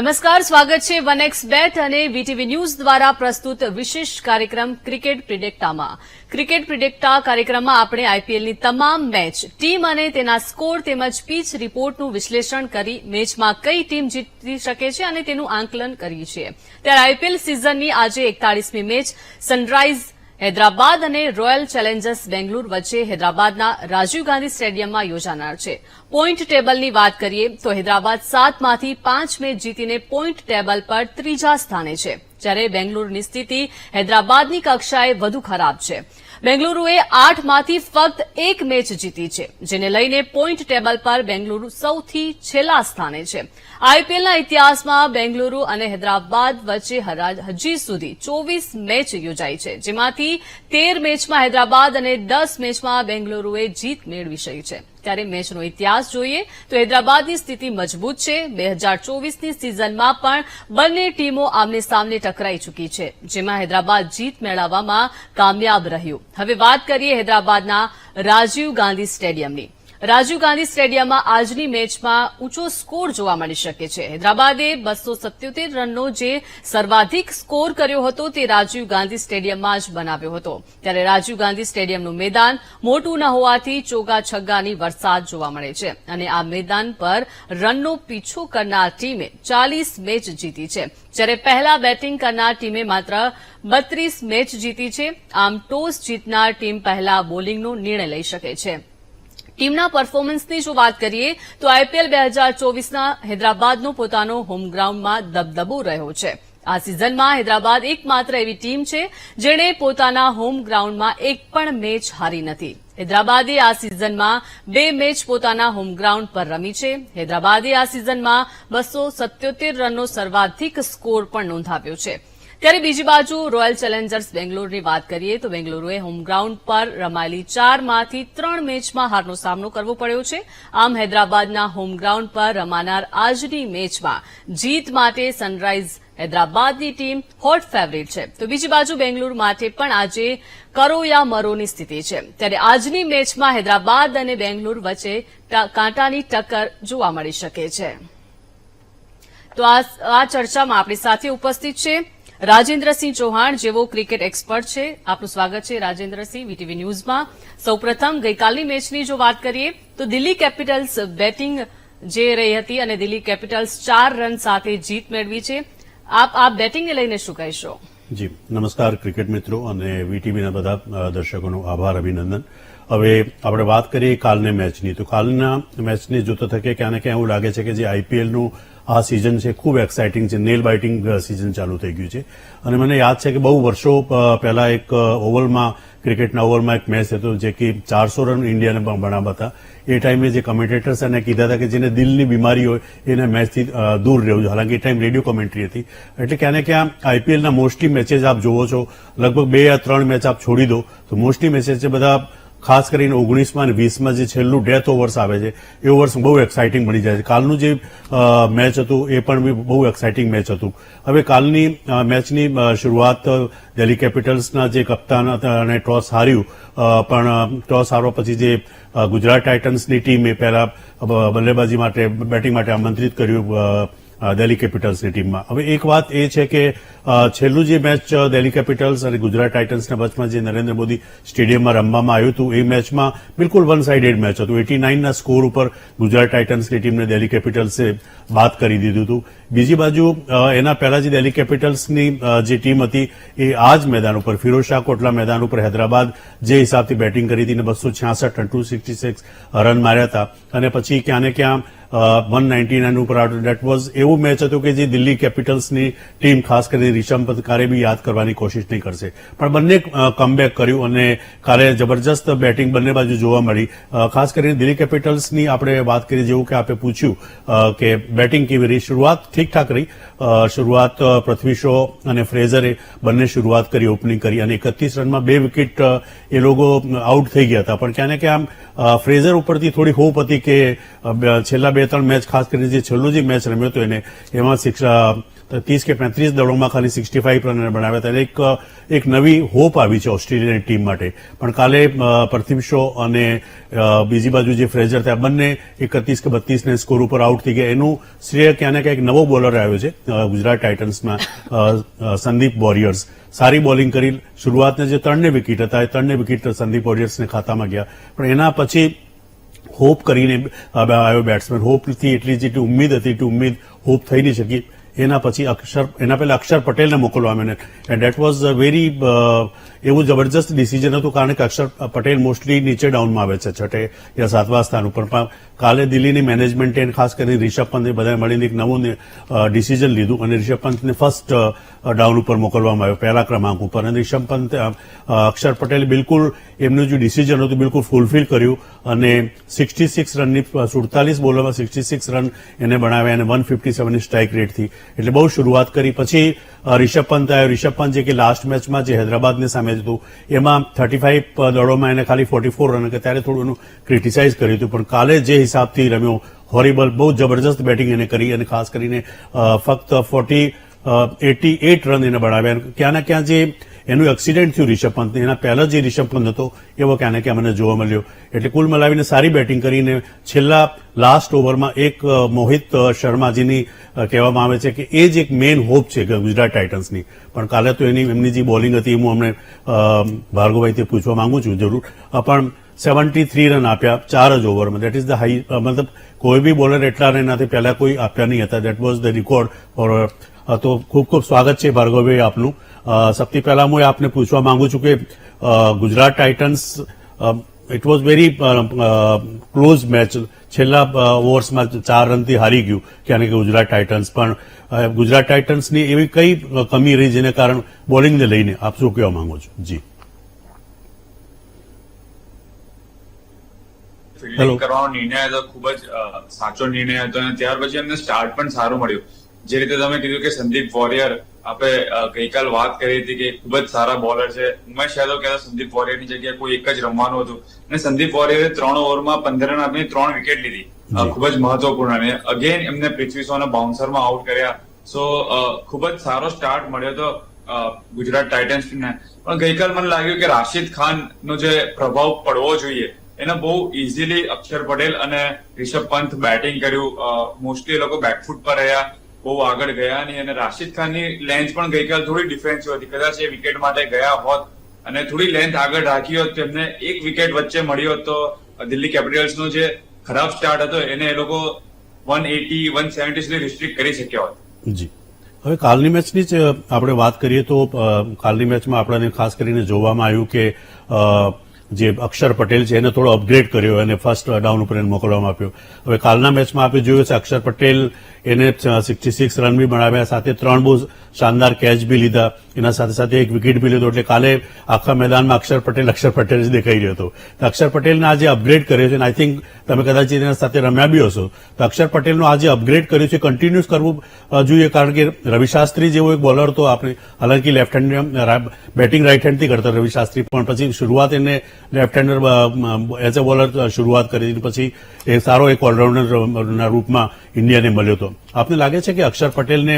નમસ્કાર, સ્વાગત છે વનેક્સ બેટ અને વીટીવી ન્યૂઝ દ્વારા પ્રસ્તુત વિશેષ કાર્યક્રમ ક્રિકેટ પ્રિડિક્ટામાં. ક્રિકેટ પ્રિડિક્ટા કાર્યક્રમમાં આપણે આઈપીએલની તમામ મેચ, ટીમ અને તેના સ્કોર તેમજ પીચ રિપોર્ટનું વિશ્લેષણ કરી મેચમાં કઈ ટીમ જીતી શકે છે અને તેનું આંકલન કરીએ છીએ. ત્યારે આઈપીએલ સિઝનની આજે 41મી મેચ સનરાઇઝ હૈદરાબાદ અને રોયલ ચેલેન્જર્સ બેંગલુરુ વચ્ચે હૈદરાબાદના રાજીવ ગાંધી સ્ટેડિયમમાં યોજાનાર છે. પોઈન્ટ ટેબલની વાત કરીએ તો હૈદરાબાદ 7માંથી 5 મેચ જીતીને પોઈન્ટ ટેબલ પર ત્રીજા સ્થાને છે, જ્યારે બેંગલુરુની સ્થિતિ હૈદરાબાદની કક્ષાએ વધુ ખરાબ છે. બેંગલુરુએ 8માંથી ફક્ત 1 મેચ જીતી છે, જેને લઈને પોઈન્ટ ટેબલ પર બેંગલુરુ સૌથી છેલ્લા સ્થાને છે. આઈપીએલના ઇતિહાસમાં બેંગલુરુ અને હૈદરાબાદ વચ્ચે હજી સુધી 24 મેચ યોજાઈ છે, જેમાંથી 13 મેચમાં હૈદરાબાદ અને 10 મેચમાં બેંગલુરુએ જીત મેળવી છે. ત્યારે મેચનો ઇતિહાસ જોઈએ તો હૈદરાબાદની સ્થિતિ મજબૂત છે. 2024ની સિઝનમાં પણ બંને ટીમો આમને સામને ટકરાઈ ચૂકી છે, જેમાં હૈદરાબાદ જીત મેળવવામાં કામયાબ રહ્યું. હવે વાત કરીએ હૈદરાબાદના રાજીવ ગાંધી સ્ટેડિયમની. રાજીવ ગાંધી સ્ટેડિયમમાં આજની મેચમાં ઊંચો સ્કોર જોવા મળી શકે છે. હૈદરાબાદે 277 રનનો જે સર્વાધિક સ્કોર કર્યો હતો તે રાજીવ ગાંધી સ્ટેડિયમમાં જ બનાવ્યો હતો. ત્યારે રાજીવ ગાંધી સ્ટેડિયમનું મેદાન મોટું ન હોવાથી ચોગ્ગા છગ્ગાની વરસાદ જોવા મળે છે અને આ મેદાન પર રનનો પીછો કરનાર ટીમે 40 મેચ જીતી છે, જ્યારે પહેલા બેટિંગ કરનાર ટીમે માત્ર 32 મેચ જીતી છે. આમ ટોસ જીતનાર ટીમ પહેલા બોલિંગનો નિર્ણય લઈ શકે છે. ટીમના પરફોર્મન્સની જો વાત કરીએ તો આઈપીએલ 2024ના હૈદરાબાદનો પોતાનો હોમ ગ્રાઉન્ડમાં દબદબો રહ્યો છે. આ સિઝનમાં હૈદરાબાદ એકમાત્ર એવી ટીમ છે જેણે પોતાના હોમ ગ્રાઉન્ડમાં એક પણ મેચ હારી નથી. હૈદરાબાદે આ સિઝનમાં 2 મેચ પોતાના હોમ ગ્રાઉન્ડ પર રમી છે. હૈદરાબાદે આ સિઝનમાં 277 રનનો સર્વાધિક સ્કોર પણ નોંધાવ્યો છે. ત્યારે બીજી બાજુ રોયલ ચેલેન્જર્સ બેંગલુરુની વાત કરીએ તો બેંગલુરુએ હોમ ગ્રાઉન્ડ પર રમાયેલી 4માંથી 3 મેચમાં હારનો સામનો કરવો પડ્યો છે. આમ હૈદરાબાદના હોમ ગ્રાઉન્ડ પર રમાનાર આજની મેચમાં જીત માટે સનરાઇઝ હૈદરાબાદની ટીમ હોટ ફેવરિટ છે, તો બીજી બાજુ બેંગલુરુ માટે પણ આજે કરો યા મરોની સ્થિતિ છે. ત્યારે આજની મેચમાં હૈદરાબાદ અને બેંગલુરુ વચ્ચે કાંટાની ટક્કર જોવા મળી શકે છે. તો આ ચર્ચામાં આપણી સાથે ઉપસ્થિત છે રાજેન્દ્રસિંહ ચૌહાણ, જેવો ક્રિકેટ એક્સપર્ટ છે. આપનું સ્વાગત છે રાજેન્દ્રસિંહ વીટીવી ન્યૂઝમાં. સૌપ્રથમ ગઈકાલની મેચની જો વાત કરીએ તો દિલ્હી કેપિટલ્સ બેટિંગ જે રહી હતી અને દિલ્હી કેપિટલ્સ 4 રન સાથે જીત મેળવી છે. આપ આ બેટિંગને લઈને શું કહેશો? જી નમસ્કાર ક્રિકેટ મિત્રો અને વીટીવીના બધા દર્શકોનો આભાર, અભિનંદન. હવે આપણે વાત કરીએ કાલની મેચની, તો કાલના મેચને જોતા થકે ક્યાં ને ક્યાં એવું લાગે છે કે જે આઈપીએલનું આ સિઝન છે ખૂબ એક્સાઇટિંગ છે, નેલ બાઇટિંગ સિઝન ચાલુ થઈ ગયું છે. અને મને યાદ છે કે બહુ વર્ષો પહેલા એક ઓવલમાં, ક્રિકેટના ઓવરમાં એક મેચ હતો જે કે 400 રન ઇન્ડિયાને બનાવ્યા હતા. એ ટાઈમે જે કમેન્ટેટર્સ એને કીધા હતા કે જેને દિલની બીમારી હોય એને મેચથી દૂર રહેવું. હાલાંકિ એ ટાઈમ રેડિયો કોમેન્ટ્રી હતી. એટલે ક્યાં ને ક્યાં આઈપીએલના મોસ્ટલી મેચેસ આપ જોવો છો, લગભગ 2 યા 3 મેચ આપ છોડી દો તો મોસ્ટલી મેચેસ છે બધા ખાસ કરીને 19માં અને 20માં જે છેલ્લું ડેથ ઓવર્સ આવે છે એ ઓવર્સ બહુ એક્સાઇટિંગ બની જાય છે. કાલનું જે મેચ હતું એ પણ બહુ એક્સાઇટિંગ મેચ હતું. હવે કાલની મેચની શરૂઆત દિલ્હી કેપિટલ્સના જે કપ્તાન હતા અને ટોસ હાર્યું, પણ ટોસ હારવા પછી જે ગુજરાત ટાઇટન્સની ટીમે પહેલા બલ્લેબાજી માટે, બેટિંગ માટે આમંત્રિત કર્યું દિલ્હી કેપિટલ્સની ટીમમાં. હવે એક વાત એ છે કે છેલ્લું જે મેચ દિલ્હી કેપિટલ્સ અને ગુજરાત ટાઇટન્સના વચમાં જે નરેન્દ્ર મોદી સ્ટેડિયમમાં રમવામાં આવ્યું હતું એ મેચમાં બિલકુલ વન સાઇડેડ મેચ હતું. 89ના સ્કોર ઉપર ગુજરાત ટાઇટન્સની ટીમને દિલ્હી કેપિટલ્સે બાદ કરી દીધું હતું. બીજી બાજુ એના પહેલા જે દિલ્હી કેપિટલ્સની જે ટીમ હતી એ આ જ મેદાન ઉપર, ફિરોઝશાહ કોટલા મેદાન ઉપર હૈદરાબાદ જે હિસાબથી બેટિંગ કરી હતી ને 266 રન 266 રન માર્યા હતા અને પછી ક્યાં ને ક્યાં 199 ઉપર આવ્યું. દેટ વોઝ એવું મેચ હતું કે જે દિલ્હી કેપિટલ્સની ટીમ ખાસ કરીને રિષભ પંત બી યાદ કરવાની કોશિશ નહીં કરશે, પણ બંને કમબેક કર્યું અને કાલે જબરજસ્ત બેટિંગ બંને બાજુ જોવા મળી. ખાસ કરીને દિલ્હી કેપિટલ્સની આપણે વાત કરીએ, જેવું કે આપણે પૂછ્યું કે બેટિંગ કેવી રહી. શરૂઆત ઠીકઠાક રહી. શરૂઆત પૃથ્વી શો અને ફ્રેઝરે બંને શરૂઆત કરી, ઓપનિંગ કરી અને 31 રનમાં 2 વિકેટ એ લોકો આઉટ થઈ ગયા હતા. પણ ક્યાં ને ક્યાં ફ્રેઝર ઉપરથી થોડી હોપ હતી કે છેલ્લા 2-3 મેચ, ખાસ કરીને જે છેલ્લો જે મેચ રમ્યો હતો એમાં 30 કે 35 દળોમાં ખાલી 65 રન બનાવ્યા હતા. એક નવી હોપ આવી છે ઓસ્ટ્રેલિયાની ટીમ માટે. પણ કાલે પૃથ્વી શો અને બીજી બાજુ જે ફ્રેઝર થયા બંને 31 કે 32 સ્કોર ઉપર આઉટ થઈ ગયા. એનું શ્રેય ક્યાં ને ક્યાંક નવો બોલર આવ્યો છે ગુજરાત ટાઇટન્સમાં, સંદીપ વોરિયર્સ. સારી બોલિંગ કરી. શરૂઆતના જે 3 વિકેટ હતા એ 3 વિકેટ સંદીપ વોરિયર્સને ખાતામાં ગયા. પણ એના પછી હોપ કરીને આવ્યો બેટ્સમેન. હોપથી એટલી જેટલી ઉમ્મીદ હતી એટલી ઉમ્મીદ હોપ થઈ નહીં શકી. એના પછી એના પહેલા અક્ષર પટેલને મોકલવામાં એન્ડ દેટ વોઝ વેરી એવું જબરજસ્ત ડિસિઝન હતું, કારણ કે અક્ષર પટેલ મોસ્ટલી નીચે ડાઉનમાં આવે છે, 6 યા 7મા સ્થાન ઉપર. પણ કાલે દિલ્હીની મેનેજમેન્ટે ખાસ કરીને રિષભ પંતે બધા મળીને એક નવું ડિસિઝન લીધું અને રિષભ પંતને ફર્સ્ટ ડાઉન ઉપર મોકલવામાં આવ્યો, પહેલા ક્રમાંક ઉપર. અને રિષભ પંતે અક્ષર પટેલે બિલકુલ એમનું જે ડિસિઝન હતું બિલકુલ ફૂલફિલ કર્યું અને 66 રનની 47 બોલોમાં 66 રન એને બનાવ્યા અને 157ની સ્ટ્રાઇક રેટથી. એટલે બહુ શરૂઆત કરી. પછી રિષભ પંત આવ્યો. રિષભ પંત જે કે લાસ્ટ મેચમાં જે હૈદરાબાદની સામે હતું એમાં 35 દળોમાં એને ખાલી 44 રન, ત્યારે થોડું એનું ક્રિટિસાઇઝ કર્યું હતું. પણ કાલે જે હિસાબથી રમ્યો, હોરિબલ, બહુ જબરજસ્ત બેટિંગ એને કરી અને ખાસ કરીને ફક્ત 88 રન એને બનાવ્યા. ક્યાં ને ક્યાં જે એનું એક્સિડન્ટ થયું રિષભ પંત, એના પહેલા જે રિષભ પંત હતો એવો ક્યાં ને ક્યાં મને જોવા મળ્યો. એટલે કુલ મિલાવીને સારી બેટિંગ કરીને છેલ્લા લાસ્ટ ઓવરમાં એક મોહિત શર્માજીની કહેવામાં આવે છે કે એ જ એક મેઇન હોપ છે ગુજરાત ટાઇટન્સની. પણ કાલે તો એમની જે બોલિંગ હતી હું અમને ભાર્ગવભાઈથી પૂછવા માંગુ છું જરૂર. પણ 73 રન આપ્યા 4 જ ઓવરમાં. દેટ ઇઝ ધ હાઈ, મતલબ કોઈ બી બોલર એટલા રન નથી પહેલા કોઈ આપ્યા નહીં હતા. That was the record. તો ખૂબ ખૂબ સ્વાગત છે ભાર્ગવભાઈ આપનું. સૌથી પહેલા હું આપને પૂછવા માંગુ છું કે Gujarat Titans, it was very close match. છેલ્લા ઓવર્સમાં 4 રનથી હારી ગયું ક્યાં કે ગુજરાત ટાઇટન્સ. પણ ગુજરાત ટાઇટન્સની એવી કઈ કમી રહી જેને કારણ બોલિંગને લઈને આપ શું કહેવા માંગો છો? જી, ફિલ્ડિંગ કરવાનો નિર્ણય હતો, ખૂબ જ સાચો નિર્ણય હતો અને ત્યાર પછી એમને સ્ટાર્ટ પણ સારું મળ્યું. જે રીતે તમે કીધું કે સંદીપ વોરિયર, આપણે ગઈકાલ વાત કરી હતી કે ખૂબ જ સારા બોલર છે. ઉમેશ યાદવ કહેતા સંદીપ વોરિયરની જગ્યાએ કોઈ એક જ રમવાનું હતું અને સંદીપ વોરિયરે 3 ઓવરમાં 15 રન આપીને 3 વિકેટ લીધી. ખૂબ જ મહત્વપૂર્ણ. અને અગેન એમને પૃથ્વી શોના બાઉન્સરમાં આઉટ કર્યા. સો ખૂબ જ સારો સ્ટાર્ટ મળ્યો હતો ગુજરાત ટાઇટન્સને. પણ ગઈકાલ મને લાગ્યું કે રાશિદ ખાનનો જે પ્રભાવ પડવો જોઈએ એને બહુ ઇઝીલી અક્ષર પટેલ અને રિષભ પંત બેટિંગ કર્યું. મોસ્ટલી એ લોકો બેકફૂટ પર રહ્યા, બહુ આગળ ગયા નહીં. અને રાશિદ ખાનની લેન્થ પણ ગઈકાલ થોડી ડિફેન્સિવ હતી. કદાચ એ વિકેટ માટે ગયા હોત અને થોડી લેન્થ આગળ રાખી હોત તો એમને એક વિકેટ વચ્ચે મળી હોત તો દિલ્હી કેપિટલ્સનો જે ખરાબ સ્ટાર્ટ હતો એને એ લોકો 180-170 સુધી રિસ્ટ્રિક્ટ કરી શક્યા હોત. જી, હવે કાલની મેચની જ આપણે વાત કરીએ તો કાલની મેચમાં આપણને ખાસ કરીને જોવામાં આવ્યું કે જે અક્ષર પટેલ છે એને થોડો અપગ્રેડ કર્યો અને ફર્સ્ટ ડાઉન ઉપર એને મોકલવામાં આપ્યો. હવે કાલના મેચમાં આપણે જોયું છે અક્ષર પટેલ એને 66 રન બી બનાવ્યા, સાથે 3 બહુ શાનદાર કેચ બી લીધા, એના સાથે સાથે એક વિકેટ બી લીધો. એટલે કાલે આખા મેદાનમાં અક્ષર પટેલ જ દેખાઈ રહ્યો હતો. તો અક્ષર પટેલને આજે અપગ્રેડ કર્યો છે અને આઈ થિંક તમે કદાચ એના સાથે રમ્યા બી હશો. તો અક્ષર પટેલનું આજે અપગ્રેડ કર્યું છે કન્ટિન્યુઅસ કરવું જોઈએ, કારણ કે રવિ શાસ્ત્રી જેવો એક બોલર તો આપણે હાલાકી લેફ્ટ હેન્ડ બેટિંગ રાઇટ હેન્ડથી કરતા રવિ શાસ્ત્રી, પણ પછી શરૂઆત એને લેફ્ટ હેન્ડર એઝ અ બોલર શરૂઆત કરી, પછી એ સારો એક ઓલરાઉન્ડરના રૂપમાં ઇન્ડિયાને મળ્યો હતો. આપને લાગે છે કે અક્ષર પટેલને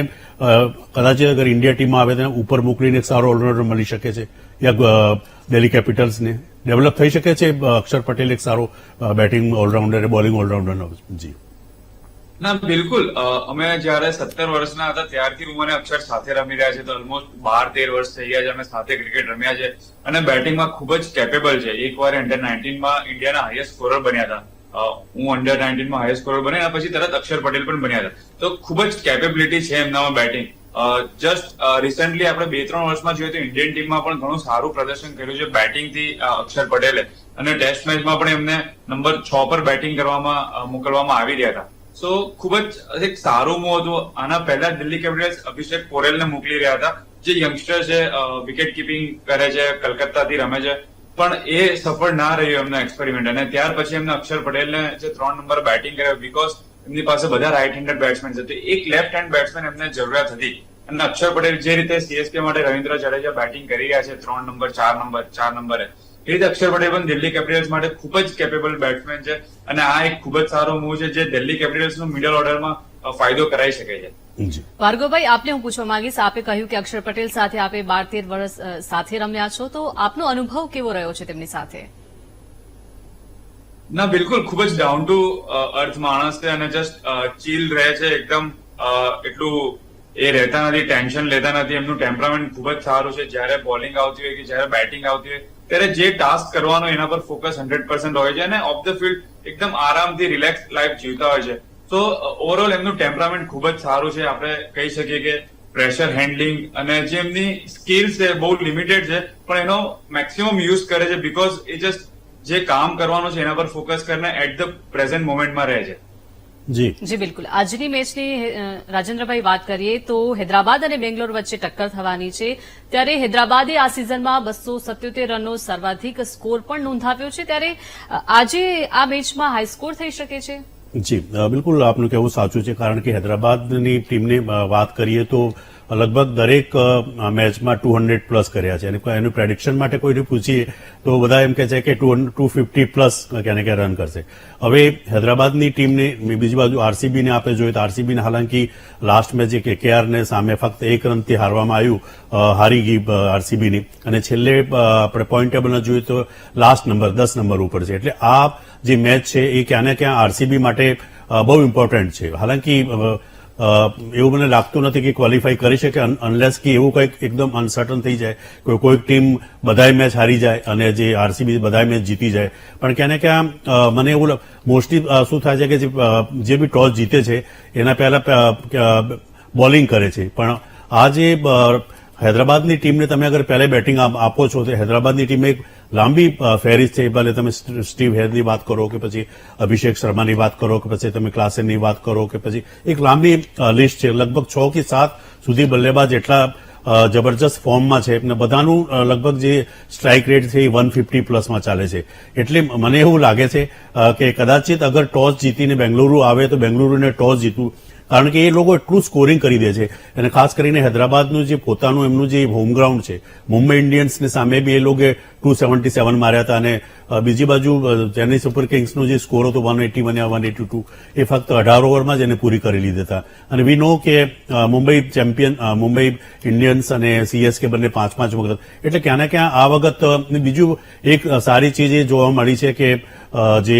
કદાચ અગર ઇન્ડિયા ટીમમાં આવે તેને ઉપર મોકલીને એક સારો ઓલરાઉન્ડર મળી શકે છે, યા દિલ્હી કેપિટલ્સને ડેવલપ થઈ શકે છે અક્ષર પટેલ એક સારો બેટિંગ ઓલરાઉન્ડર, બોલિંગ ઓલરાઉન્ડર? જી ના, બિલકુલ. અમે જયારે 17 વર્ષના હતા ત્યારથી હું અને અક્ષર સાથે રમી રહ્યા છે. તો ઓલમોસ્ટ 12-13 વર્ષ થઈ ગયા છે અમે સાથે ક્રિકેટ રમ્યા છે અને બેટિંગમાં ખૂબ જ કેપેબલ છે. એકવાર અંડર-19માં ઇન્ડિયાના હાઈએસ્ટ સ્કોરર બન્યા હતા. હું અંડર-19માં હાઈએસ્ટ સ્કોરર બન્યા, પછી તરત અક્ષર પટેલ પણ બન્યા હતા. તો ખૂબ જ કેપેબિલિટી છે એમનામાં બેટિંગ. જસ્ટ રિસેન્ટલી આપણે 2-3 વર્ષમાં જોઈએ તો ઇન્ડિયન ટીમમાં પણ ઘણું સારું પ્રદર્શન કર્યું છે બેટિંગથી અક્ષર પટેલે. અને ટેસ્ટ મેચમાં પણ એમને નંબર 6 પર બેટિંગ કરવામાં મોકલવામાં આવી રહ્યા હતા. સો ખૂબ જ એક સારું મૂવ હતું. આના પહેલા દિલ્હી કેપિટલ્સ અભિષેક પોરેલને મોકલી રહ્યા હતા, જે યંગસ્ટર છે, વિકેટ કીપિંગ કરે છે, કલકત્તાથી રમે છે. પણ એ સફળ ના રહ્યું એમનો એક્સપેરિમેન્ટ. અને ત્યાર પછી એમને અક્ષર પટેલને જે 3 નંબર બેટિંગ કર્યો, બીકોઝ એમની પાસે બધા રાઈટ હેન્ડેડ બેટ્સમેન છે, એક લેફ્ટ હેન્ડ બેટ્સમેન એમને જરૂરિયાત હતી. અને અક્ષર પટેલ જે રીતે સીએસકે માટે રવિન્દ્ર જાડેજા બેટિંગ કરી રહ્યા છે 3 નંબર, 4 નંબરે, એ રીતે અક્ષર પટેલ પણ દિલ્હી કેપિટલ્સ માટે ખૂબ જ કેપેબલ બેટ્સમેન છે. અને આ એક ખૂબ જ સારો મૂવ છે જે દિલ્હી કેપિટલ્સનું મિડલ ઓર્ડરમાં ફાયદો કરાવી શકે છે. જી ભાર્ગવભાઈ, આપને હું પૂછવા માંગીશ, આપે કહ્યું કે અક્ષર પટેલ સાથે આપે 12-13 વર્ષ સાથે રમ્યા છો, તો આપનો અનુભવ કેવો રહ્યો છે તેમની સાથે? ના બિલકુલ ખૂબ જ ડાઉન ટુ અર્થ માણસ છે અને જસ્ટ ચીલ રહે છે એકદમ. એટલું એ રહેતા નથી, ટેન્શન લેતા નથી. એમનું ટેમ્પરામેન્ટ ખૂબ જ સારું છે. જયારે બોલિંગ આવતી હોય કે જયારે બેટિંગ આવતી હોય ત્યારે જે ટાસ્ક કરવાનો એના પર ફોકસ 100% હોય છે અને ઓફ ધ ફિલ્ડ એકદમ આરામથી રિલેક્સ લાઈફ જીવતા હોય છે. તો ઓવરઓલ એમનું ટેમ્પરામેન્ટ ખૂબ જ સારું છે. આપણે કહી શકીએ કે પ્રેશર હેન્ડલિંગ અને જે એમની સ્કિલ્સ છે બહુ લિમિટેડ છે, પણ એનો મેક્સિમમ યુઝ કરે છે બીકોઝ એ જસ્ટ જે કામ કરવાનું છે એના પર ફોકસ કરીને એટ ધ પ્રેઝન્ટ મોમેન્ટમાં રહે છે. જી બિલકુલ. આજની મેચની રાજેન્દ્રભાઈ વાત કરીએ તો હૈદરાબાદ અને બેંગ્લોર વચ્ચે ટક્કર થવાની છે, ત્યારે હૈદરાબાદે આ સિઝનમાં 277 રનનો સર્વાધિક સ્કોર પણ નોંધાવ્યો છે, ત્યારે આજે આ મેચમાં હાઈસ્કોર થઈ શકે છે? જી બિલકુલ, આપનું કહેવું સાચું છે. કારણ કે હૈદરાબાદની ટીમની વાત કરીએ તો લગભગ દરેક મેચમાં 200 પ્લસ કર્યા છે અને એનું પ્રેડિક્શન માટે કોઈને પૂછીએ તો બધા એમ કહે છે કે 250 પ્લસ ક્યાં ને ક્યાં રન કરશે. હવે હૈદરાબાદની ટીમને બીજી બાજુ આરસીબીને આપણે જોઈએ તો આરસીબીને હાલાંકિ લાસ્ટ મેચ કેકેઆરને સામે ફક્ત 1 રનથી હારવામાં આવ્યું, હારી ગઈ આરસીબીની, અને છેલ્લે આપણે પોઈન્ટ ટેબલને જોઈએ તો લાસ્ટ નંબર 10 નંબર ઉપર છે. એટલે આ જે મેચ છે એ ક્યાં ને ક્યાં આરસીબી માટે બહુ ઇમ્પોર્ટન્ટ છે. હાલાંકિ એવું મને લાગતું નથી કે ક્વોલિફાય કરી શકે અનલેસ કે એવું કંઈક એકદમ અનસર્ટન થઈ જાય, કોઈક ટીમ બધાય મેચ હારી જાય અને જે આરસીબી બધાય મેચ જીતી જાય. પણ ક્યાં ને ક્યાં મને એવું મોસ્ટલી શું થાય છે કે જે બી ટોસ જીતે છે એના પહેલા બોલિંગ કરે છે. પણ આ જે હૈદરાબાદની ટીમને તમે અગર પહેલે બેટિંગ આપો છો તો હૈદરાબાદની ટીમ એક લાંબી ફેરિસ્ટ છે. ભલે તમે સ્ટીવ હેરની વાત કરો કે પછી અભિષેક શર્માની વાત કરો કે પછી તમે ક્લાસેનની વાત કરો કે પછી એક લાંબી લિસ્ટ છે. લગભગ 6 કે 7 સુધી બલ્લેબાજ એટલા જબરજસ્ત ફોર્મમાં છે અને બધાનું લગભગ જે સ્ટ્રાઇક રેટ છે એ 150 પ્લસમાં ચાલે છે. એટલે મને એવું લાગે છે કે કદાચિત અગર ટોસ જીતીને બેંગલુરુ આવે તો બેંગલુરુને ટોસ જીતવું, કારણ કે એ લોકો એટલું સ્કોરિંગ કરી દે છે. અને ખાસ કરીને હૈદરાબાદનું જે પોતાનું એમનું જે હોમ ગ્રાઉન્ડ છે, મુંબઈ ઇન્ડિયન્સને સામે બી એ લોકો 277 માર્યા હતા અને બીજી બાજુ ચેન્નઈ સુપર કિંગ્સનો જે સ્કોર હતો 181 યા 182 એ ફક્ત 18 ઓવરમાં જ એને પૂરી કરી લીધા હતા. અને વી નો કે મુંબઈ ઇન્ડિયન્સ અને સીએસકે બંને 5-5 વખત. એટલે ક્યાં ને ક્યાં આ વખત બીજું એક સારી ચીજ એ જોવા મળી છે કે જે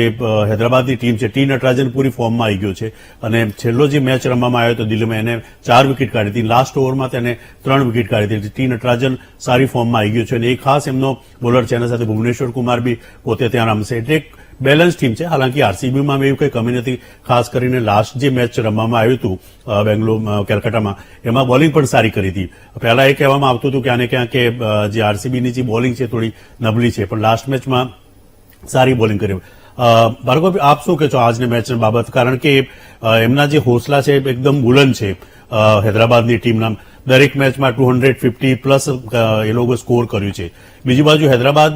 હૈદરાબાદની ટીમ છે, ટી નટરાજન પૂરી ફોર્મમાં આવી ગયો છે અને છેલ્લો જે મેચ રમવામાં આવ્યો હતો દિલ્હીમાં એને 4 વિકેટ કાઢી હતી, લાસ્ટ ઓવરમાં તેને 3 વિકેટ કાઢી હતી. ટી નટરાજન સારી ફોર્મમાં આવી ગયો છે અને એ ખાસ એમનો બોલર છે. એના સાથે ભુવનેશ્વર કુમાર બી પોતે ત્યાં રમશે. એટલે એક બેલેન્સ ટીમ છે. હાલાંકિ આરસીબીમાં એવું કંઈ કમી નથી. ખાસ કરીને લાસ્ટ જે મેચ રમવામાં આવ્યું હતું બેંગ્લોર કેલકાટામાં એમાં બોલિંગ પણ સારી કરી હતી. પહેલા એ કહેવામાં આવતું હતું ક્યાં ને ક્યાં કે જે આરસીબીની જે બોલિંગ છે થોડી નબળી છે, પણ લાસ્ટ મેચમાં સારી બોલિંગ કરી. ભાર્ગવ, આપ શું કહો છો આજની મેચ બાબત? કારણ કે એમના જે હોસલા છે એકદમ બુલંદ છે હૈદરાબાદની ટીમના. દરેક મેચમાં 250 પ્લસ એ લોકો સ્કોર કર્યું છે. બીજી બાજુ હૈદરાબાદ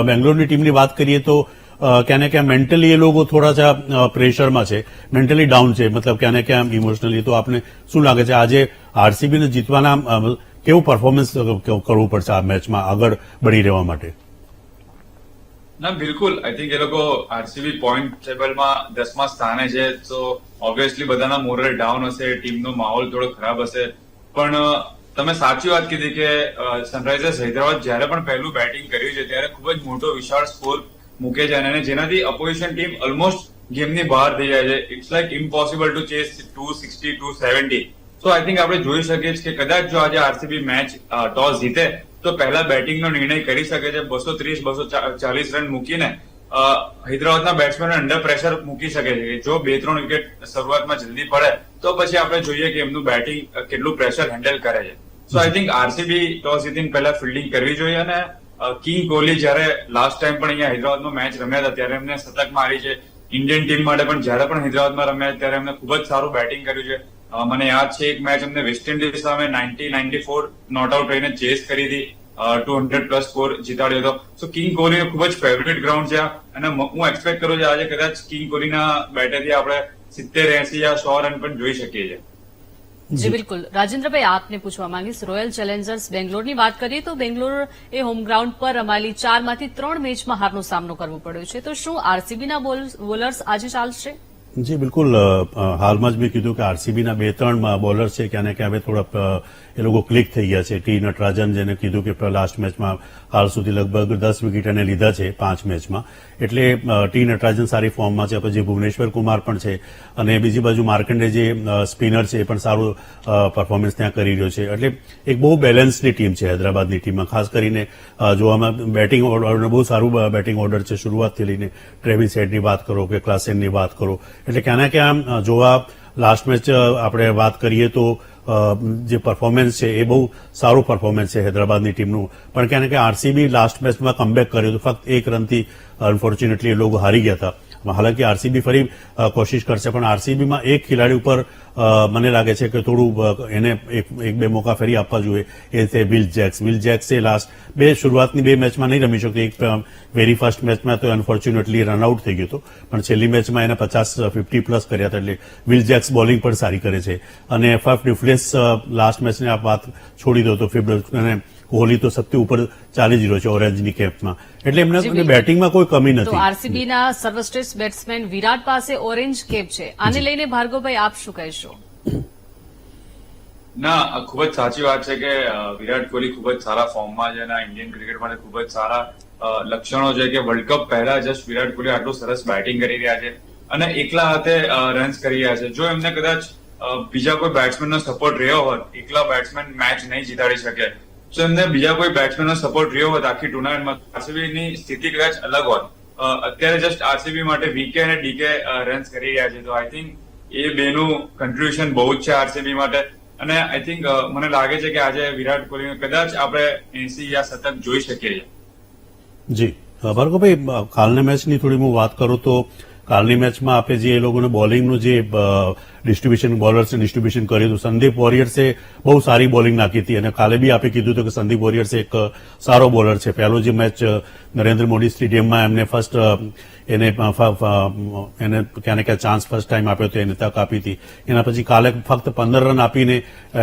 બેંગ્લોરની ટીમની વાત કરીએ તો ક્યાં ને ક્યાં મેન્ટલી એ લોકો થોડા પ્રેશરમાં છે, મેન્ટલી ડાઉન છે, મતલબ ક્યાં ને ક્યાં ઇમોશનલી. તો આપને શું લાગે છે આજે આરસીબીને જીતવાના કેવું પરફોર્મન્સ કરવું પડશે આ મેચમાં આગળ બળી રહેવા માટે? ના બિલકુલ, આઈ થિંક એ લોકો આરસીબી પોઈન્ટ ટેબલમાં 10મા સ્થાને છે, તો ઓબ્વિયસલી બધાના મોરલ ડાઉન હશે, ટીમનો માહોલ થોડો ખરાબ હશે. પણ તમે સાચી વાત કીધી કે સનરાઇઝર્સ હૈદરાબાદ જયારે પણ પહેલું બેટિંગ કર્યું છે ત્યારે ખૂબ જ મોટો વિશાળ સ્કોર મૂકે છે અને જેનાથી અપોઝિશન ટીમ ઓલમોસ્ટ ગેમની બહાર થઈ જાય છે. It's like impossible to chase 260, 270. So I think આપણે જોઈ શકીએ છીએ કે કદાચ જો આજે આરસીબી મેચ ટોસ જીતે તો પહેલા બેટિંગનો નિર્ણય કરી શકે છે. 230-240 રન મૂકીને હૈદરાબાદના બેટ્સમેન અંડર પ્રેશર મૂકી શકે છે. જો 2-3 વિકેટ શરૂઆતમાં જલ્દી પડે તો પછી આપણે જોઈએ કે એમનું બેટિંગ કેટલું પ્રેશર હેન્ડલ કરે છે. સો આઈ થિંક આરસીબી ટોસ જીતીને પહેલા ફિલ્ડિંગ કરવી જોઈએ અને કિંગ કોહલી જયારે લાસ્ટ ટાઈમ પણ અહીંયા હૈદરાબાદમાં મેચ રમ્યા હતા ત્યારે એમને શતક મારી છે. ઇન્ડિયન ટીમ માટે પણ જયારે પણ હૈદરાબાદમાં રમ્યા ત્યારે એમને ખૂબ જ સારું બેટિંગ કર્યું છે. મને યાદ છે એક મેચ અમને વેસ્ટ ઇન્ડિઝ સામે 90-94 નોટ આઉટ રહીને ચેસ કરી હતી, 200 પ્લસ સ્કોર જીતાડ્યો હતો. સો કિંગ કોહલીનો ખૂબ જ ફેવરેટ ગ્રાઉન્ડ છે અને હું એક્સપેક્ટ કરું છું આજે કદાચ કિંગ કોહલીના બેટેથી આપણે 70, 80 યા 100 રન પણ જોઈ શકીએ છીએ. જી બિલકુલ. રાજેન્દ્રભાઈ, આપને પૂછવા માંગીશ, રોયલ ચેલેન્જર્સ બેંગ્લોરની વાત કરીએ તો બેંગ્લોર એ હોમ ગ્રાઉન્ડ પર રમાયેલી 4માંથી 3 મેચમાં હારનો સામનો કરવો પડ્યો છે, તો શું આરસીબીના બોલર્સ આજે ચાલશે? જી બિલકુલ હાલમાં જ મેં કીધું કે આરસીબીના 2-3 બોલર છે ક્યાં ને ક્યાં હવે થોડા એ લોકો ક્લિક થઈ ગયા છે. ટી નટરાજન જેને કીધું કે લાસ્ટ મેચમાં હાલ સુધી લગભગ 10 વિકેટ એને લીધા છે 5 મેચમાં, એટલે ટી નટરાજન સારી ફોર્મમાં છે. પછી ભુવનેશ્વર કુમાર પણ છે અને બીજી બાજુ માર્કંડે જે સ્પિનર છે એ પણ સારું પરફોર્મન્સ ત્યાં કરી રહ્યો છે. એટલે એક બહુ બેલેન્સની ટીમ છે હૈદરાબાદની ટીમમાં. ખાસ કરીને જોવામાં બેટિંગ ઓર્ડર બહુ સારું બેટિંગ ઓર્ડર છે શરૂઆતથી લઈને. ટ્રેવિસ હેડની વાત કરો કે ક્લાસેનની વાત કરો, એટલે ક્યાં ને ક્યાં જોવા લાસ્ટ મેચ આપણે વાત કરીએ તો જે પરફોર્મન્સ છે એ બહુ સારું પરફોર્મન્સ છે હૈદરાબાદની ટીમનું. પણ ક્યાં ને ક્યાં આરસીબી લાસ્ટ મેચમાં કમબેક કર્યું હતું, ફક્ત 1 રનથી અનફોર્ચ્યુનેટલી એ લોકો હારી ગયા હતા. હાલાકી આરસીબી ફરી કોશિશ કરશે, પણ આરસીબીમાં એક ખેલાડી ઉપર મને લાગે છે કે થોડું એને એક બે મોકા ફરી આપવા જોઈએ, એ છે વિલ જેક્સ. વિલ જેક્સે લાસ્ટ શરૂઆતની 2 મેચમાં નહીં રમી શકતો. એક વેરી ફર્સ્ટ મેચમાં તો અનફોર્ચ્યુનેટલી રનઆઉટ થઈ ગયો હતો, પણ છેલ્લી મેચમાં એને 50 પ્લસ કર્યા હતા. એટલે વિલ જેક્સ બોલિંગ પણ સારી કરે છે. અને ફાફ ડિફ્લેસ લાસ્ટ મેચની આપ વાત છોડી દો તો અને કોહલી તો 70 ઉપર ચાલી જ રહ્યો છે ઓરેન્જની કેપમાં, એટલે એમને બેટિંગમાં કોઈ કમી તો નથી. આરસીબીના સર્વશ્રેષ્ઠ બેટ્સમેન વિરાટ પાસે ઓરેન્જ કેપ છે. આને લઈને ભાર્ગવભાઈ આપ શું કહેશો? ના, ખૂબ જ સાચી વાત છે કે વિરાટ કોહલી ખૂબ જ સારા ફોર્મમાં છે અને ઇન્ડિયન ક્રિકેટ માટે ખૂબ જ સારા લક્ષણો છે કે વર્લ્ડ કપ પહેલા જસ્ટ વિરાટ કોહલી આટલું સરસ બેટિંગ કરી રહ્યા છે અને એકલા હાથે રન્સ કરી રહ્યા છે. જો એમને કદાચ બીજા કોઈ બેટ્સમેનનો સપોર્ટ રહ્યો હોત, એકલા બેટ્સમેન મેચ નહીં જીતાડી શકે, જો એમને બીજા કોઈ બેટ્સમેનનો સપોર્ટ રહ્યો હોત આખી ટુર્નામેન્ટમાં, આરસીબીની સ્થિતિ કદાચ અલગ હોત. અત્યારે જસ્ટ આરસીબી માટે વીકે અને ડીકે રન્સ કરી રહ્યા છે, તો આઈ થિંક એ બેનું કન્ટ્રીબ્યુશન બહુ જ છે આરસીબી માટે. અને આઈ થિંક મને લાગે છે કે આજે વિરાટ કોહલી કદાચ આપણે 80 યા 70 જોઈ શકીએ છીએ. જી ભાર્ગવભાઈ, કાલની મેચની થોડી હું વાત કરું તો કાલની મેચમાં આપણે જે એ લોકોને બોલિંગનું જે ડિસ્ટ્રીબ્યુશન બોલર્સે ડિસ્ટ્રીબ્યુશન કર્યું હતું, સંદીપ વોરિયર્સે બહુ સારી બોલિંગ નાખી હતી. અને કાલે બી આપણે કીધું હતું કે સંદીપ વોરિયર્સ એક સારો બોલર છે. પહેલો જે મેચ નરેન્દ્ર મોદી સ્ટેડિયમમાં એમને ફર્સ્ટ એને ક્યાં ને ક્યાં ચાન્સ ફર્સ્ટ ટાઈમ આપ્યો હતો, એને તક આપી હતી. એના પછી કાલે ફક્ત 15 રન આપીને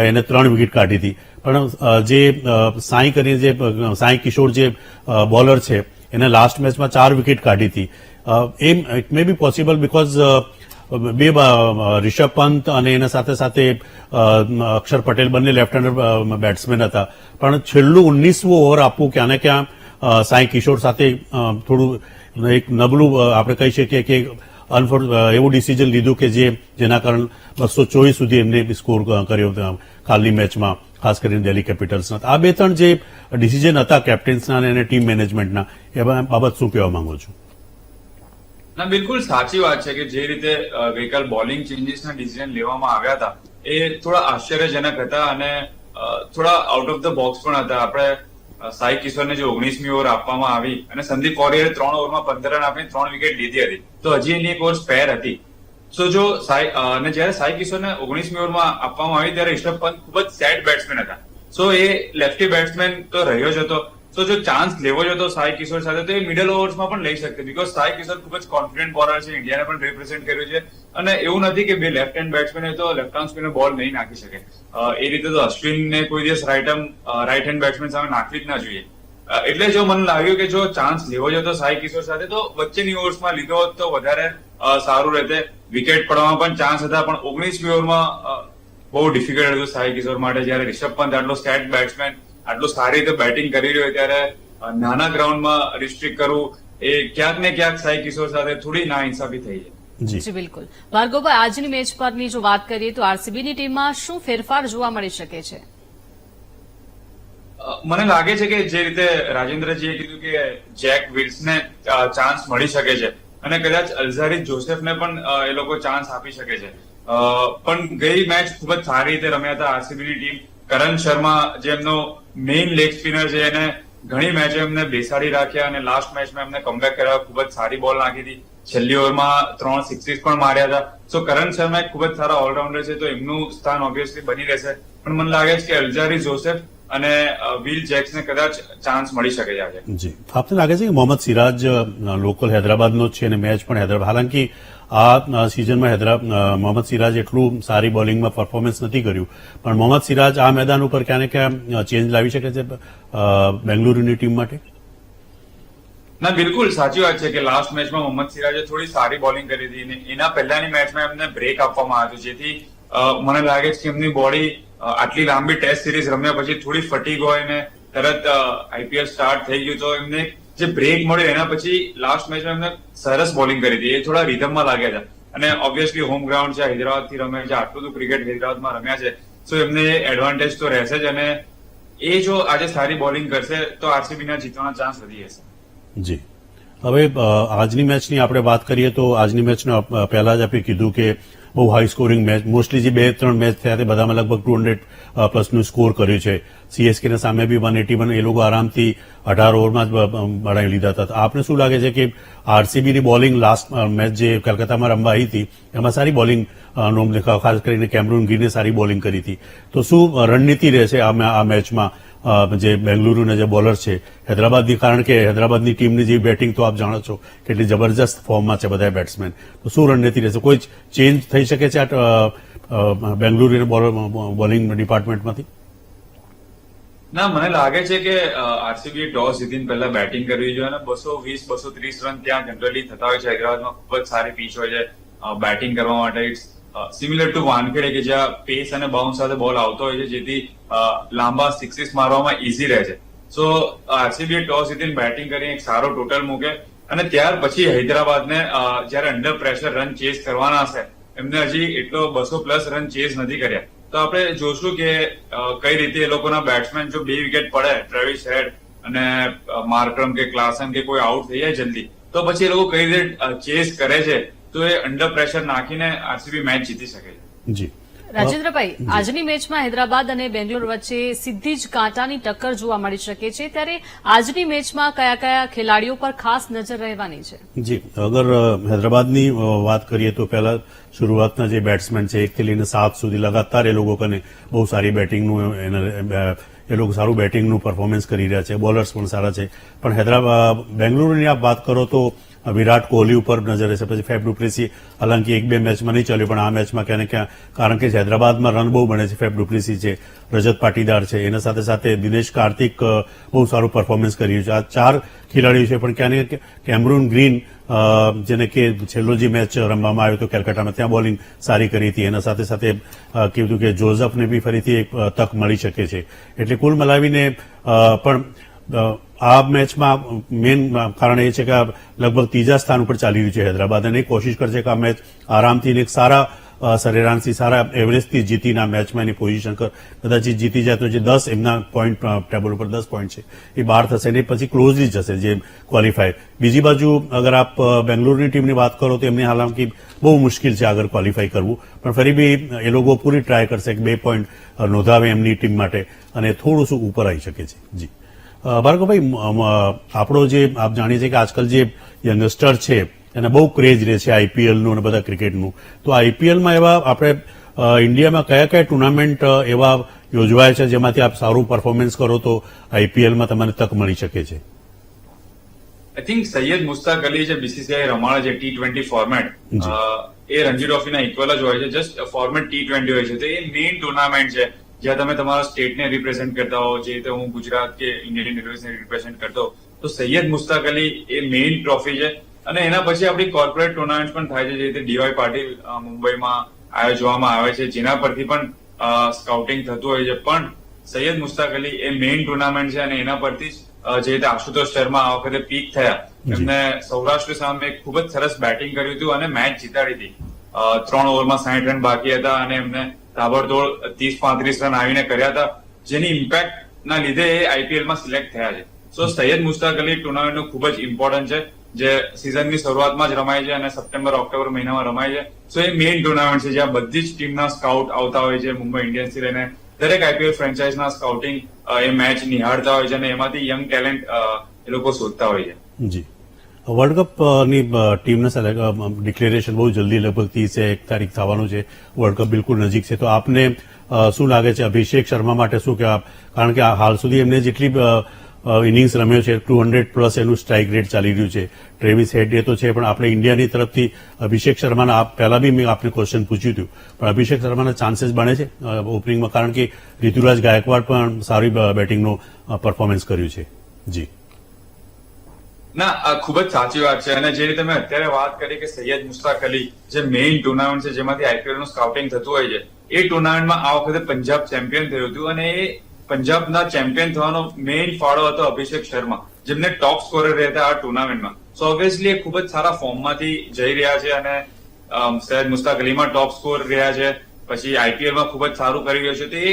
એને 3 વિકેટ કાઢી હતી. પણ જે સાઈ કરીને જે સાઈ કિશોર જે બોલર છે એને લાસ્ટ મેચમાં 4 વિકેટ કાઢી હતી. It may B possible because બે રિષભ પંત અને એના સાથે સાથે અક્ષર પટેલ બંને લેફ્ટ હેન્ડર બેટ્સમેન હતા, પણ છેલ્લું 19મું ઓવર આપવું ક્યાં ને ક્યાં સાઈ કિશોર સાથે થોડું એક નબળું આપણે કહી શકીએ કે એવું ડિસિઝન લીધું કે જેના કારણે 224 સુધી એમને સ્કોર કર્યો કાલની મેચમાં, ખાસ કરીને દિલ્હી કેપિટલ્સના. આ 2-3 જે ડિસિઝન હતા કેપ્ટન્સના અને ટીમ મેનેજમેન્ટના, એ બાબત શું કહેવા માંગો છો? ના, બિલકુલ સાચી વાત છે કે જે રીતે ગઈકાલ બોલિંગ ચેન્જીસના ડિસિઝન લેવામાં આવ્યા હતા એ થોડા આશ્ચર્યજનક હતા અને થોડા આઉટ ઓફ ધ બોક્સ પણ હતા. આપણે સાઈ કિશોરને જે 19મી ઓવર આપવામાં આવી અને સંદીપ વોરિયરે 3 ઓવરમાં 15 રન આપીને 3 વિકેટ લીધી હતી, તો હજી એની એક ઓવર સ્પેર હતી. સો જો અને જયારે સાઈ કિશોરને 19મી ઓવરમાં આપવામાં આવી ત્યારે રિષભ પંત ખૂબ જ સેટ બેટ્સમેન હતા. સો એ લેફ્ટી બેટ્સમેન તો રહ્યો જ હતો. તો જો ચાન્સ લેવો જ હતો સાઈ કિશોર સાથે તો એ મિડલ ઓવર્સમાં પણ લઈ શકते, બીકોઝ સાઈ કિશોર ખૂબ જ કોન્ફિડન્ટ બોલર છે, ઇન્ડિયાને પણ રિપ્રેઝેન્ટ કર્યું છે અને એવું નથી કે બે લેફ્ટ હેન્ડ બેટ્સમેન તો લેફ્ટ આર્મ સ્પિનર બોલ નહીં નાખી શકે. એ રીતે તો અશ્વિનને કોઈ દિવસ રાઈટ હેન્ડ બેટ્સમેન સામે નાખવી જ ના જોઈએ. એટલે જો મને લાગ્યું કે જો ચાન્સ લેવો જ હતો સાઈ કિશોર સાથે તો વચ્ચેની ઓવર્સમાં લીધો હોત તો વધારે સારું રહેતે. વિકેટ પડવામાં પણ ચાન્સ હતા, પણ 19મી ઓવરમાં બહુ ડિફિકલ્ટ હતું સાઈ કિશોર માટે. જયારે રિષભ પંત આટલો સ્ટેટ બેટ્સમેન આટલું સારી રીતે બેટિંગ કરી રહ્યો ત્યારે નાના ગ્રાઉન્ડમાં રિસ્ટ્રિક્ટ કરવું એ ક્યાંક ને ક્યાંક સાઈ કિશોર સાથે થોડી નાઇન્સાફી થઈ છે. જી બિલકુલ. ભાર્ગવભાઈ, આજની મેચ પરની જો વાત કરીએ તો આરસીબીની ટીમમાં શું ફેરફાર જોવા મળી શકે છે? મને લાગે છે કે જે રીતે રાજેન્દ્રજીએ કીધું કે જેક વિલ્સને ચાન્સ મળી શકે છે અને કદાચ અલ્ઝારી જોસેફને પણ એ લોકો ચાન્સ આપી શકે છે. પણ ગઈ મેચ ખૂબ જ સારી રીતે રમ્યા હતા આરસીબીની ટીમ. કરણ શર્મા જે એમનો મેઇન લેગ સ્પિનર છે એને ઘણી મેચો એમને બેસાડી રાખ્યા અને લાસ્ટ મેચમાં એમને કમબેક કર્યા, ખૂબ જ સારી બોલ નાખી હતી. છેલ્લી ઓવરમાં 3 સિક્સીસ પણ માર્યા હતા. સો કરણ શર્મા એક ખૂબ જ સારા ઓલરાઉન્ડર છે, તો એમનું સ્થાન ઓબ્વિયસલી બની રહેશે. પણ મને લાગે છે કે અલ્ઝારી જોસેફ અને વિલ જેક્સને કદાચ ચાન્સ મળી શકે છે આજે. જી, આપને લાગે છે કે મોહમ્મદ સિરાજ લોકલ હૈદરાબાદનો જ છે અને મેચ પણ હૈદરાબાદ, હાલાકી આ સિઝનમાં મોહમ્મદ સિરાજ એટલું સારી બોલિંગમાં પરફોર્મન્સ નથી કર્યું, પણ મોહમ્મદ સિરાજ આ મેદાન ઉપર ક્યાં ને ક્યાં ચેન્જ લાવી શકે છે બેંગલુરુની ટીમ માટે? ના બિલકુલ સાચી વાત છે કે લાસ્ટ મેચમાં મોહમ્મદ સિરાજે થોડી સારી બોલિંગ કરી હતી અને એના પહેલાની મેચમાં એમને બ્રેક આપવામાં આવ્યું જેથી મને લાગે છે કે એમની બોડી આટલી લાંબી ટેસ્ટ સિરીઝ રમ્યા પછી થોડી ફટીગ હોય ને તરત આઈપીએલ સ્ટાર્ટ થઈ ગયું તો એમને જે બ્રેક મળ્યો એના પછી લાસ્ટ મેચમાં એમને સરસ બોલિંગ કરી હતી. એ થોડા રિધમમાં લાગ્યા હતા અને ઓબ્વિયસલી હોમ ગ્રાઉન્ડ છે, હૈદરાબાદથી રમે છે, આટલું બધું ક્રિકેટ હૈદરાબાદમાં રમ્યા છે, તો એમને એડવાન્ટેજ તો રહેશે જ અને એ જો આજે સારી બોલિંગ કરશે તો આરસીબી ના જીતવાના ચાન્સ વધી જશે. જી, હવે આજની મેચની આપણે વાત કરીએ તો આજની મેચનો પહેલા જ આપણે કીધું કે બહુ હાઈ સ્કોરિંગ મેચ, મોસ્ટલી જે 2-3 મેચ થયા તે બધામાં લગભગ 200 પ્લસનું સ્કોર કર્યું છે. સીએસકેના સામે બી 181, એ લોકો આરામથી 18 ઓવરમાં જ બનાવી લીધા હતા. આપને શું લાગે છે કે આરસીબીની બોલિંગ લાસ્ટ મેચ જે કલકત્તામાં રમવા આવી હતી એમાં સારી બોલિંગ નોંધ દેખાવ, ખાસ કરીને કેમરૂન ગ્રીને સારી બોલિંગ કરી હતી, તો શું રણનીતિ રહેશે આ મેચમાં જે બેંગલુરુના જે બોલર છે હૈદરાબાદની, કારણ કે હૈદરાબાદની ટીમની જે બેટિંગ તો આપ જાણો છો કેટલી જબરજસ્ત ફોર્મમાં છે બધા બેટ્સમેન, તો શું રણનીતિ રહેશે? કોઈ ચેન્જ થઈ શકે છે આ બેંગલુરુના બોલિંગ ડિપાર્ટમેન્ટમાંથી? ના, મને લાગે છે કે આરસીબી ટોસ જીતીને પહેલા બેટિંગ કરવી જોઈએ અને 220-230 રન ત્યાં જનરલી થતા હોય છે. હૈદરાબાદમાં ખૂબ જ સારી પીચ હોય છે બેટિંગ કરવા માટે. ઇટ્સ સિમિલર ટુ વાનખેડે કે જ્યાં પેસ અને બાઉન્સ સાથે બોલ આવતો હોય છે જેથી લાંબા સિક્સીસ મારવામાં ઈઝી રહે છે. સો આરસીબી ટોસ જીતીને બેટિંગ કરીને એક સારો ટોટલ મૂકે અને ત્યાર પછી હૈદરાબાદને જયારે અંડર પ્રેશર રન ચેસ કરવાના હશે, એમને હજી એટલો 200+ રન ચેસ નથી કર્યા, તો આપણે જોશું કે કઈ રીતે એ લોકોના બેટ્સમેન જો 2 વિકેટ પડે, ટ્રેવિસ હેડ અને માર્કરમ કે ક્લાસન કે કોઈ આઉટ થઈ જાય જલ્દી, તો પછી એ લોકો કઈ રીતે ચેસ કરે છે, તો એ અંડર પ્રેશર નાખીને આરસીબી મેચ જીતી શકે છે. જી રાજેન્દ્રભાઈ, આજની મેચમાં હૈદરાબાદ અને બેંગ્લોર વચ્ચે સીધી જ કાંટાની ટક્કર જોવા મળી શકે છે, ત્યારે આજની મેચમાં કયા કયા ખેલાડીઓ પર ખાસ નજર રહેવાની છે? જી, અગર હૈદરાબાદની વાત કરીએ તો પહેલા શરૂઆતના જે બેટ્સમેન છે 1 થી લઈને 7 સુધી લગાતાર એ લોકો કને બહુ સારી બેટિંગનું એ લોકો સારું બેટિંગનું પરફોર્મન્સ કરી રહ્યા છે, બોલર્સ પણ સારા છે, પણ બેંગલુરુની આપ વાત કરો તો વિરાટ કોહલી ઉપર નજર રહેશે, પછી ફેફ ડુપ્લેસી, હાલાંકિ 1-2 મેચમાં નહીં ચાલ્યું પણ આ મેચમાં ક્યાં ને ક્યાં, કારણ કે હૈદરાબાદમાં રન બહુ બને છે, ફેફ ડુપ્લેસી છે, રજત પાટીદાર છે, એના સાથે સાથે દિનેશ કાર્તિક બહુ સારું પરફોર્મન્સ કરી રહ્યું છે. આ 4 ખેલાડીઓ છે, પણ ક્યાં ને કેમરૂન ગ્રીન જેને કે છેલ્લો જે મેચ રમવામાં આવ્યો હતો કેલકાટામાં ત્યાં બોલિંગ સારી કરી હતી, એના સાથે સાથે કીધું કે જોઝફને બી ફરીથી એક તક મળી શકે છે. એટલે કુલ મલાવીને પણ આ મેચમાં મેઇન કારણ એ છે કે લગભગ 3જા સ્થાન ઉપર ચાલી રહ્યું છે હૈદરાબાદ અને કોશિશ કરશે કે આ મેચ આરામથી એક સારા સરેરાશથી, સારા એવરેજથી જીતીને આ મેચમાં એની પોઝિશન કદાચ જીતી જાય તો જે 10 એમના પોઈન્ટ ટેબલ ઉપર 10 પોઈન્ટ છે એ બહાર થશે ને પછી ક્લોઝલી જશે જે ક્વોલિફાય. બીજી બાજુ અગર આપ બેંગ્લોરની ટીમની વાત કરો તો એમની હાલાંકિ બહુ મુશ્કેલ છે આગળ ક્વોલિફાય કરવું, પણ ફરી બી એ લોકો પૂરી ટ્રાય કરશે કે 2 પોઈન્ટ નોંધાવે એમની ટીમ માટે અને થોડું શું ઉપર આવી શકે છે. જી ભાર્ગવભાઈ, આપણો જે આપ જાણીએ છીએ કે આજકાલ જે યંગસ્ટર છે એને બહુ ક્રેઝ રહે છે આઈપીએલનું અને બધા ક્રિકેટનું, તો આઈપીએલમાં એવા આપણે ઇન્ડિયામાં કયા કયા ટુર્નામેન્ટ એવા યોજવાય છે જેમાંથી આપ સારું પરફોર્મન્સ કરો તો આઈપીએલમાં તમને તક મળી શકે છે? આઈ થિંક સૈયદ મુસ્તાક અલી જે બીસીસીઆઈ રમાડે છે T20 ફોર્મેટ, એ રણજી ટ્રોફીના ઇક્વલ જ હોય છે, જસ્ટ ફોર્મેટ T20 હોય છે, તો એ મેઇન ટુર્નામેન્ટ છે જ્યાં તમે તમારા સ્ટેટને રિપ્રેઝેન્ટ કરતા હો, જે રીતે હું ગુજરાત કે ઇન્ડિયન યુનિવર્સિટીને રિપ્રેઝેન્ટ કરતો, તો સૈયદ મુસ્તાક અલી એ મેઇન ટ્રોફી છે. અને એના પછી આપણી કોર્પોરેટ ટુર્નામેન્ટ પણ થાય છે, જે રીતે ડીવાય પાટીલ મુંબઈમાં આયોજવામાં આવે છે, જેના પરથી પણ સ્કાઉટિંગ થતું હોય છે, પણ સૈયદ મુસ્તાક અલી એ મેઇન ટુર્નામેન્ટ છે અને એના પરથી જ જે રીતે આશુતોષ શર્મા આ વખતે પીક થયા, એમને સૌરાષ્ટ્ર સામે ખૂબ જ સરસ બેટિંગ કર્યું હતું અને મેચ જીતાડી હતી. 3 ઓવરમાં 60 રન બાકી હતા અને એમને તાબડતોડ 30-35 રન આવીને કર્યા હતા, જેની ઇમ્પેક્ટ ના લીધે એ આઈપીએલમાં સિલેક્ટ થયા છે. સો સૈયદ મુસ્તાક અલી ટુર્નામેન્ટ ખૂબ જ ઇમ્પોર્ટન્ટ છે, જે સિઝનની શરૂઆતમાં જ રમાય છે અને સપ્ટેમ્બર-ઓક્ટોબર મહિનામાં રમાય છે. સો એ મેઇન ટુર્નામેન્ટ છે જ્યાં બધી જ ટીમના સ્કાઉટ આવતા હોય છે, મુંબઈ ઇન્ડિયન્સથી લઈને દરેક આઈપીએલ ફ્રેન્ચાઇઝના સ્કાઉટિંગ એ મેચ નિહાળતા હોય છે અને એમાંથી યંગ ટેલેન્ટ એ લોકો શોધતા હોય છે. જી, વર્લ્ડ કપની ટીમના ડિક્લેરેશન બહુ જલ્દી લગભગ 31 તારીખ થવાનું છે, વર્લ્ડ કપ બિલકુલ નજીક છે, તો આપને શું લાગે છે અભિષેક શર્મા માટે શું કહેવા? કારણ કે હાલ સુધી એમને જેટલી ઇનિંગ્સ રમ્યો છે 200+ એનું સ્ટ્રાઇક રેટ ચાલી રહ્યું છે, ટ્રેવિસ હેડ એ તો છે, પણ આપણે ઇન્ડિયાની તરફથી અભિષેક શર્માના પહેલા બી મેં આપને ક્વેશ્ચન પૂછ્યું હતું, પણ અભિષેક શર્માના ચાન્સીસ બને છે ઓપનિંગમાં, કારણ કે ઋતુરાજ ગાયકવાડ પણ સારી બેટિંગનું પરફોર્મન્સ કર્યું છે? જી ના આ ખૂબ જ સાચી વાત છે અને જે રીતે મેં અત્યારે વાત કરી કે સૈયદ મુશ્તાક અલી જે મેઇન ટુર્નામેન્ટ છે જેમાંથી આઈપીએલ નું સ્કાઉટિંગ થતું હોય છે એ ટુર્નામેન્ટમાં આ વખતે પંજાબ ચેમ્પિયન થયું હતું અને એ પંજાબના ચેમ્પિયન થવાનો મેઇન ફાળો હતો અભિષેક શર્મા જેમને ટોપ સ્કોરર રહ્યા હતા આ ટુર્નામેન્ટમાં. સો ઓબ્વિયસલી એ ખૂબ જ સારા ફોર્મમાંથી જઈ રહ્યા છે અને સૈયદ મુશ્તાક અલીમાં ટોપ સ્કોર રહ્યા છે, પછી આઈપીએલમાં ખૂબ જ સારું કરી રહ્યો છે. તો એ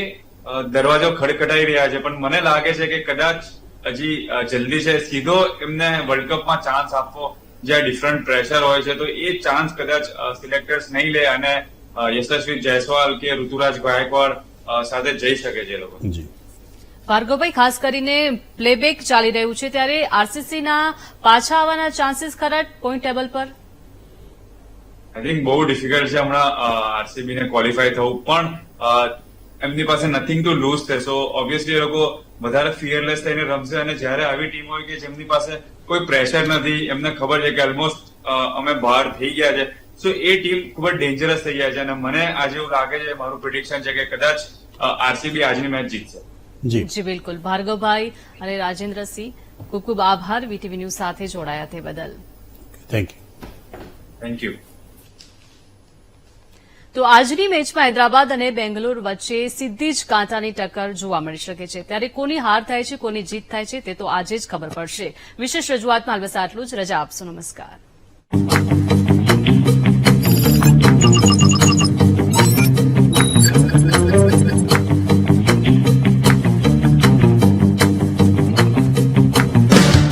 દરવાજો ખડખડાઈ રહ્યા છે પણ મને લાગે છે કે કદાચ હજી જલ્દી છે સીધો એમને વર્લ્ડ કપમાં ચાન્સ આપવો જ્યાં ડિફરન્ટ પ્રેશર હોય છે તો એ ચાન્સ કદાચ સિલેક્ટર્સ નહીં લે અને યશસ્વી જયસ્વાલ કે ઋતુરાજ ગાયકવાડ સાથે જઈ શકે છે એ લોકો. જી ભાર્ગવભાઈ, ખાસ કરીને પ્લેબેક ચાલી રહ્યું છે ત્યારે આરસીસીના પાછા આવવાના ચાન્સીસ ખરા પોઈન્ટ ટેબલ પર? આઈ થિંક બહુ ડિફિકલ્ટ છે હમણાં આરસીબી ને ક્વોલિફાય થવું પણ એમની પાસે નથિંગ ટુ લૂઝ છે. સો ઓબ્વિયસલી એ લોકો વધારે ફિયરલેસ થઈને રમશે અને જયારે આવી ટીમ હોય કે જેમની પાસે કોઈ પ્રેશર નથી, એમને ખબર છે કે ઓલમોસ્ટ અમે બહાર થઈ ગયા છે, સો એ ટીમ ખૂબ જ ડેન્જરસ થઈ જાય છે અને મને આજે એવું લાગે છે, મારું પ્રિડિક્શન છે કે કદાચ આરસીબી આજની મેચ જીતશે. જી બિલકુલ. ભાર્ગવભાઈ અને રાજેન્દ્રસિંહ, ખૂબ ખૂબ આભાર વીટીવી ન્યૂઝ સાથે જોડાયા તે બદલ. Thank you. Thank you. તો આજની મેચમાં હૈદરાબાદ અને બેંગ્લોર વચ્ચે સીધી જ કાંટાની ટક્કર જોવા મળી શકે છે. ત્યારે કોની હાર થાય છે, કોની જીત થાય છે તે તો આજે જ ખબર પડશે. વિશેષ રજૂઆતમાં બસ આટલું જ. રજા આપશો. નમસ્કાર.